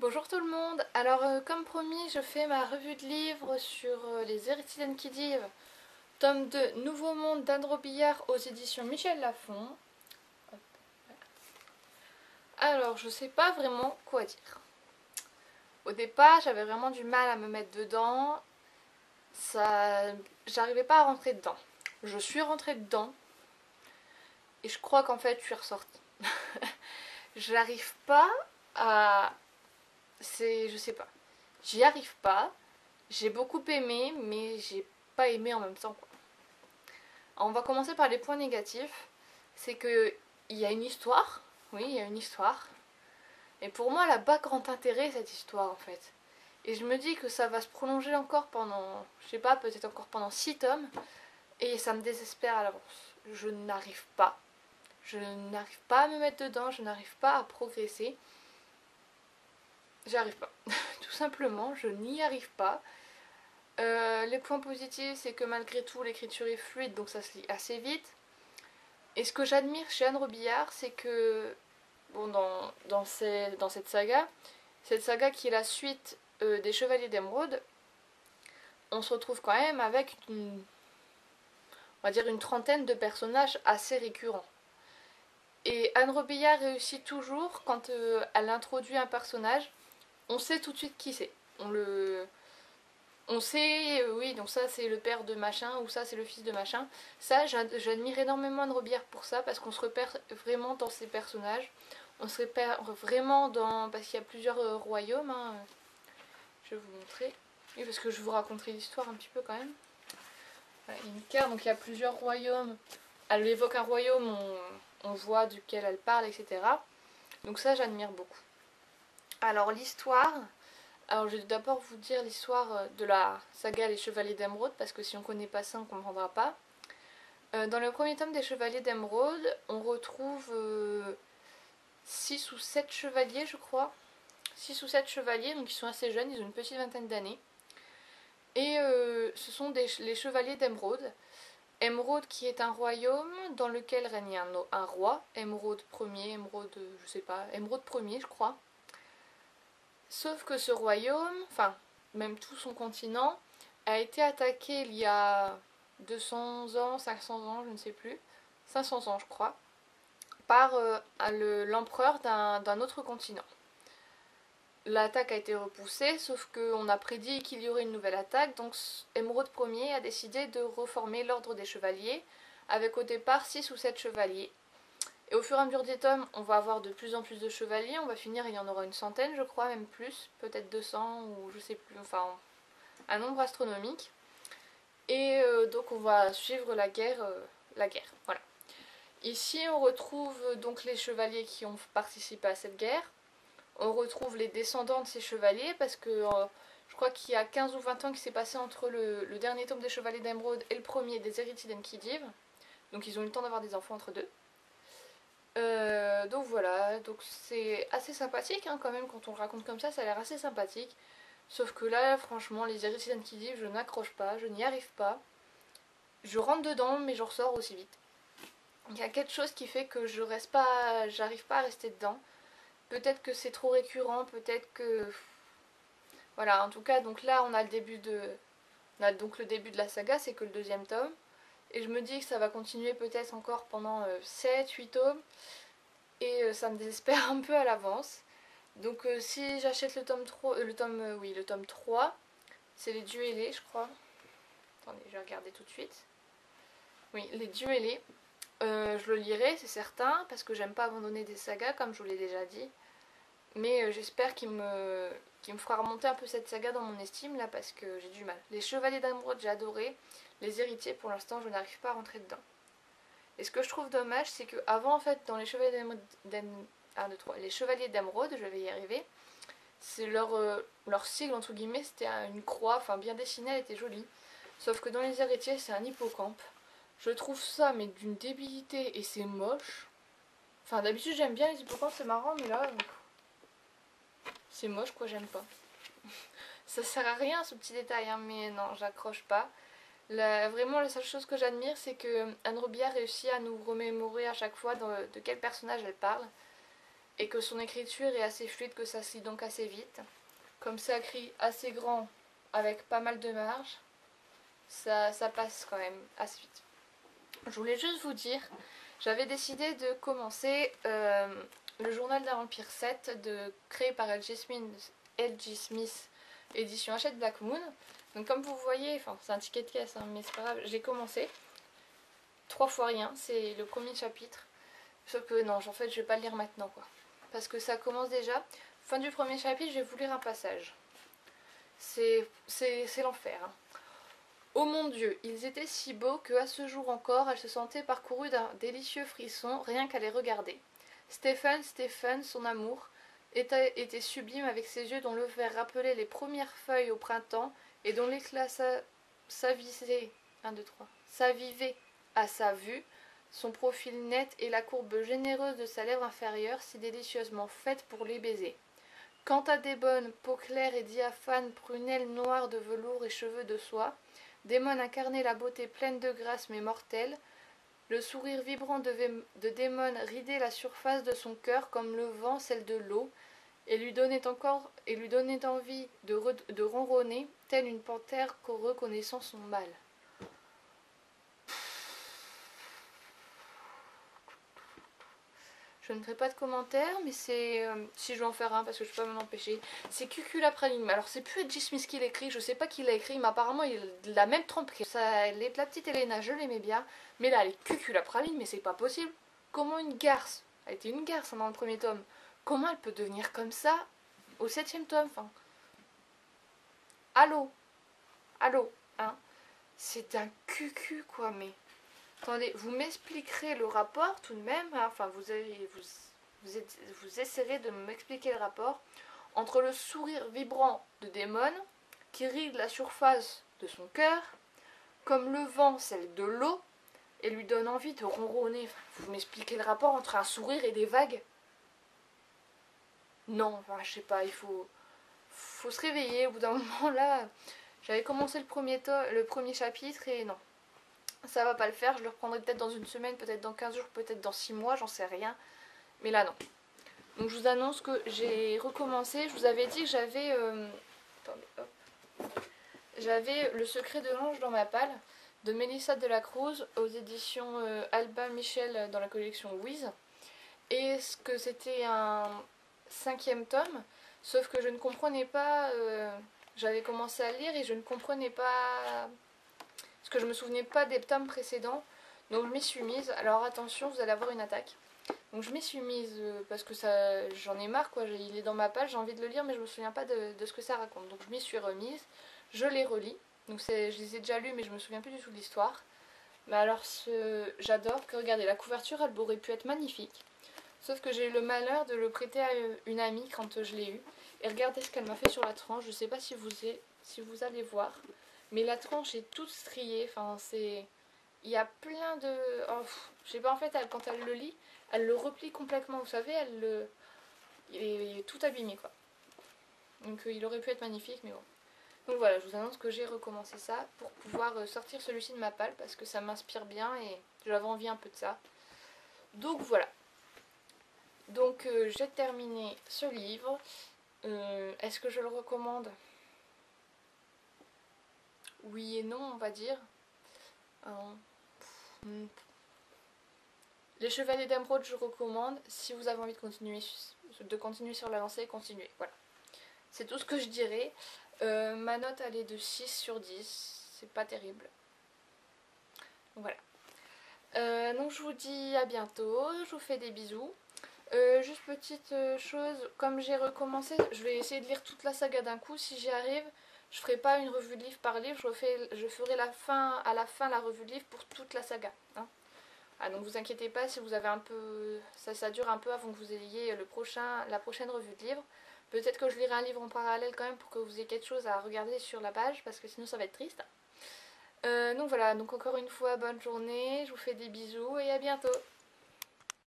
Bonjour tout le monde, alors comme promis je fais ma revue de livres sur les héritiers d'Enkidiv, tome 2, Nouveau Monde d'Anne Robillard aux éditions Michel Lafon. Hop, voilà. Alors je sais pas vraiment quoi dire. Au départ j'avais vraiment du mal à me mettre dedans, j'arrivais pas à rentrer dedans. Je suis rentrée dedans et je crois qu'en fait je suis ressortie. J'arrive pas à... je sais pas. J'y arrive pas. J'ai beaucoup aimé, mais j'ai pas aimé en même temps, quoi. Alors, on va commencer par les points négatifs. C'est que il y a une histoire. Oui, il y a une histoire. Et pour moi, elle n'a pas grand intérêt, cette histoire, en fait. Et je me dis que ça va se prolonger encore pendant, je sais pas, peut-être encore pendant 6 tomes. Et ça me désespère à l'avance. Je n'arrive pas. Je n'arrive pas à me mettre dedans. Je n'arrive pas à progresser. J'y arrive pas. Tout simplement, je n'y arrive pas. Les points positifs, c'est que malgré tout, l'écriture est fluide, donc ça se lit assez vite. Et ce que j'admire chez Anne Robillard, c'est que, bon, dans cette saga qui est la suite des Chevaliers d'Émeraude, on se retrouve quand même avec on va dire une trentaine de personnages assez récurrents. Et Anne Robillard réussit toujours, quand elle introduit un personnage, on sait tout de suite qui c'est. On sait, oui, donc ça c'est le père de machin, ou ça c'est le fils de machin. Ça, j'admire énormément Anne Robillard pour ça, parce qu'on se repère vraiment dans ses personnages. On se repère vraiment dans... Parce qu'il y a plusieurs royaumes, hein. Je vais vous montrer. Oui, parce que je vous raconterai l'histoire un petit peu quand même. Voilà, il y a une carte, donc il y a plusieurs royaumes. Elle évoque un royaume, on voit duquel elle parle, etc. Donc ça, j'admire beaucoup. Alors l'histoire... Alors je vais d'abord vous dire l'histoire de la saga Les Chevaliers d'Émeraude, parce que si on ne connaît pas ça, on ne comprendra pas. Dans le premier tome des Chevaliers d'Émeraude, on retrouve 6 ou 7 chevaliers, je crois. 6 ou 7 chevaliers, donc ils sont assez jeunes, ils ont une petite vingtaine d'années. Et ce sont les Chevaliers d'Émeraude. Émeraude qui est un royaume dans lequel règne un roi. Émeraude Ier, Émeraude, je sais pas, Émeraude Ier, je crois. Sauf que ce royaume, enfin, même tout son continent, a été attaqué il y a 200 ans, 500 ans, je ne sais plus, 500 ans je crois, par l'empereur d'un autre continent. L'attaque a été repoussée, sauf qu'on a prédit qu'il y aurait une nouvelle attaque, donc Émeraude Ier a décidé de reformer l'ordre des chevaliers, avec au départ 6 ou 7 chevaliers. Et au fur et à mesure des tomes, on va avoir de plus en plus de chevaliers, on va finir, il y en aura une centaine je crois, même plus, peut-être 200 ou je sais plus, enfin un nombre astronomique. Et donc on va suivre la guerre, voilà. Ici on retrouve donc les chevaliers qui ont participé à cette guerre, on retrouve les descendants de ces chevaliers, parce que je crois qu'il y a 15 ou 20 ans qui s'est passé entre le dernier tome des Chevaliers d'Émeraude et le premier des Héritiers d'Enkidiv, donc ils ont eu le temps d'avoir des enfants entre deux. Donc voilà, donc c'est assez sympathique hein, quand même, quand on le raconte comme ça a l'air assez sympathique. Sauf que là, franchement, les héritiers d'Enkidiv, je n'accroche pas, je n'y arrive pas. Je rentre dedans, mais je ressors aussi vite. Il y a quelque chose qui fait que je reste pas, j'arrive pas à rester dedans. Peut-être que c'est trop récurrent, peut-être que... Voilà, en tout cas, donc là, on a donc le début de la saga, c'est que le deuxième tome. Et je me dis que ça va continuer peut-être encore pendant 7-8 tomes. Et ça me désespère un peu à l'avance. Donc si j'achète le tome 3, le tome 3, c'est les duellés, je crois. Attendez, je vais regarder tout de suite. Oui, les duellés. Je le lirai, c'est certain, parce que j'aime pas abandonner des sagas, comme je vous l'ai déjà dit. Mais j'espère qu'il me fera remonter un peu cette saga dans mon estime, là, parce que j'ai du mal. Les Chevaliers d'Émeraude, j'ai adoré. Les Héritiers, pour l'instant, je n'arrive pas à rentrer dedans. Et ce que je trouve dommage, c'est que avant en fait, dans les Chevaliers les Chevaliers d'Émeraude, je vais y arriver, c'est leur sigle, entre guillemets, c'était une croix, enfin bien dessinée, elle était jolie. Sauf que dans les héritiers, c'est un hippocampe. Je trouve ça, mais d'une débilité, et c'est moche. Enfin, d'habitude, j'aime bien les hippocampes, c'est marrant, mais là, c'est moche, quoi, j'aime pas. Ça sert à rien, ce petit détail, hein, mais non, j'accroche pas. Vraiment, la seule chose que j'admire, c'est que Anne Robillard réussit à nous remémorer à chaque fois de quel personnage elle parle. et que son écriture est assez fluide, que ça se lit donc assez vite. Comme c'est écrit assez grand avec pas mal de marge, ça passe quand même assez vite. Je voulais juste vous dire, j'avais décidé de commencer le journal d'un vampire 7 créé par L.G. Smith, édition Hachette Black Moon. Donc comme vous voyez, enfin c'est un ticket de caisse, hein, mais c'est pas grave, j'ai commencé 3 fois rien, c'est le premier chapitre. Sauf que non, en fait je vais pas le lire maintenant quoi. Parce que ça commence déjà. Fin du premier chapitre, je vais vous lire un passage. C'est l'enfer. Hein. Oh mon Dieu, ils étaient si beaux que à ce jour encore, elle se sentait parcourue d'un délicieux frisson rien qu'à les regarder. Stephen, son amour, était sublime avec ses yeux dont le vert rappelait les premières feuilles au printemps et dont l'éclat s'avivait à sa vue, son profil net et la courbe généreuse de sa lèvre inférieure si délicieusement faite pour les baisers. Quant à Démon, peau claire et diaphane, prunelle noire de velours et cheveux de soie, Démon incarnait la beauté pleine de grâce mais mortelle. Le sourire vibrant de Démon ridait la surface de son cœur comme le vent celle de l'eau, et lui donnait envie de ronronner, telle une panthère reconnaissant son mâle. Je ne ferai pas de commentaires, mais c'est... si je vais en faire un, parce que je peux pas m'en empêcher. C'est Cuculapraline. Alors, c'est plus Ed Smith qui l'écrit, je sais pas qui l'a écrit, mais apparemment, il a la même trempe. La petite Elena, je l'aimais bien. Mais là, les Cuculapraline, mais c'est pas possible. Comment une garce, elle était une garce hein, dans le premier tome, comment elle peut devenir comme ça au 7e tome enfin, allô, hein. C'est un cucu, quoi, mais... Attendez, vous m'expliquerez le rapport tout de même, hein, enfin vous essaierez de m'expliquer le rapport entre le sourire vibrant de Démon qui ride la surface de son cœur, comme le vent celle de l'eau, et lui donne envie de ronronner. Enfin, vous m'expliquez le rapport entre un sourire et des vagues? Non, enfin je sais pas, il faut se réveiller au bout d'un moment là. J'avais commencé le premier chapitre et non. Ça va pas le faire, je le reprendrai peut-être dans une semaine, peut-être dans 15 jours, peut-être dans 6 mois, j'en sais rien. Mais là non. Donc je vous annonce que j'ai recommencé. Je vous avais dit que j'avais... attendez, hop. J'avais Le secret de l'ange dans ma palle de Mélissa Delacruz aux éditions Albin Michel dans la collection Wiz. Et que c'était un 5e tome, sauf que je ne comprenais pas... j'avais commencé à lire et je ne comprenais pas... Parce que je me souvenais pas des tomes précédents. Donc je m'y suis mise. Alors attention, vous allez avoir une attaque. Donc je m'y suis mise parce que ça, j'en ai marre quoi. Il est dans ma page, j'ai envie de le lire mais je me souviens pas de ce que ça raconte. Donc je m'y suis remise. Je les relis. Donc je les ai déjà lus mais je me souviens plus du tout de l'histoire. Mais alors j'adore que regardez, la couverture elle aurait pu être magnifique. Sauf que j'ai eu le malheur de le prêter à une amie quand je l'ai eu. Et regardez ce qu'elle m'a fait sur la tranche. Je sais pas si vous allez voir. Mais la tranche est toute striée, enfin c'est... Il y a plein de... Oh, je sais pas, en fait, quand elle le lit, elle le replie complètement, vous savez, il est tout abîmé, quoi. Donc il aurait pu être magnifique, mais bon. Donc voilà, je vous annonce que j'ai recommencé ça pour pouvoir sortir celui-ci de ma palle, parce que ça m'inspire bien et j'avais envie un peu de ça. Donc voilà. Donc j'ai terminé ce livre. Est-ce que je le recommande ? Oui et non, on va dire. Les Chevaliers d'Émeraude, je recommande. Si vous avez envie de continuer sur la lancée, continuez. Voilà. C'est tout ce que je dirais. Ma note, elle est de 6 sur 10. C'est pas terrible. Donc voilà. Donc je vous dis à bientôt. Je vous fais des bisous. Juste petite chose, comme j'ai recommencé, je vais essayer de lire toute la saga d'un coup. Si j'y arrive, je ferai pas une revue de livre par livre, je ferai à la fin la revue de livre pour toute la saga. Hein. Ah, donc vous inquiétez pas si vous avez un peu... Ça dure un peu avant que vous ayez la prochaine revue de livre. Peut-être que je lirai un livre en parallèle quand même pour que vous ayez quelque chose à regarder sur la page, parce que sinon ça va être triste. Donc voilà, donc encore une fois, bonne journée, je vous fais des bisous et à bientôt.